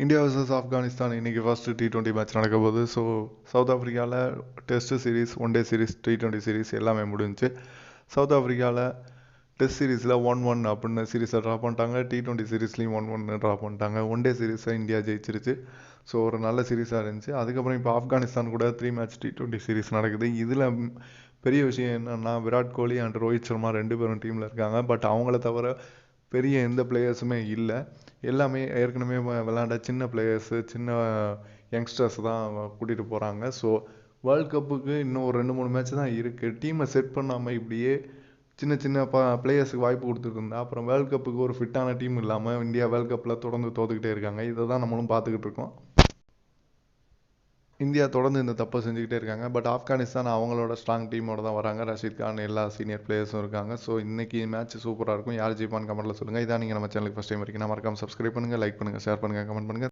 India versus Afghanistan இன்னைக்கு first T20 match நடக்க போகுது. ஸோ சவுத் ஆஃப்ரிக்காவில் test series, one day series, T20 series எல்லாமே முடிஞ்சுச்சு. சவுத் ஆஃப்ரிக்காவில் டெஸ்ட் சீரிஸில் 1-1 அப்படின்னு சீரிஸை ட்ரா பண்ணிட்டாங்க. T20 சீரிஸ்லையும் 1-1 ட்ரா பண்ணிட்டாங்க. ஒன் டே சீரிஸை இந்தியா ஜெயிச்சிருச்சு. ஸோ ஒரு நல்ல சீரிஸாக இருந்துச்சு. அதுக்கப்புறம் இப்போ ஆப்கானிஸ்தான் கூட 3 மேட்ச் T20 சீரிஸ் நடக்குது. இதில் பெரிய விஷயம் என்னன்னா, விராட் கோலி அண்ட் ரோஹித் சர்மா 2 பேரும் டீமில் இருக்காங்க. பட் அவங்கள தவிர பெரிய எந்த பிளேயர்ஸுமே இல்லை. எல்லாமே ஏற்கனவே விளையாண்ட சின்ன பிளேயர்ஸு, சின்ன யங்ஸ்டர்ஸ் தான் கூட்டிகிட்டு போகிறாங்க. ஸோ வேர்ல்ட் கப்புக்கு இன்னும் ஒரு 2-3 மேட்ச் தான் இருக்குது. டீமை செட் பண்ணாமல் இப்படியே சின்ன சின்ன பிளேயர்ஸுக்கு வாய்ப்பு கொடுத்துருந்தா அப்புறம் வேர்ல்ட் கப்புக்கு ஒரு ஃபிட்டான டீம் இல்லாமல் இந்தியா வேர்ல்ட் கப்பில் தொடர்ந்து தோத்துக்கிட்டே இருக்காங்க. இதை தான் நம்மளும் பார்த்துக்கிட்டு இருக்கோம். இந்தியா தொடர்ந்து இந்த தப்பை செஞ்சுக்கிட்டே இருக்காங்க. பட் ஆப்கானிஸ்தான் அவங்களோட ஸ்ட்ராங் டீமோட தான் வராங்க. ரஷீத் கான் எல்லா சீனியர் பிளேயர்ஸும் இருக்காங்க. ஸோ இன்னைக்கு மேட்ச் சூப்பராக இருக்கும். யார் ஜெயிப்பான்னு கமெண்ட்டில் சொல்லுங்கள். இதான் நீங்கள் நம்ம சேனலுக்கு ஃபஸ்ட் டைம் வரைக்கும் மறக்காம சப்ஸ்கிரைப் பண்ணுங்கள், லைக் பண்ணுங்கள், ஷேர் பண்ணுங்கள், கமெண்ட் பண்ணுங்கள்.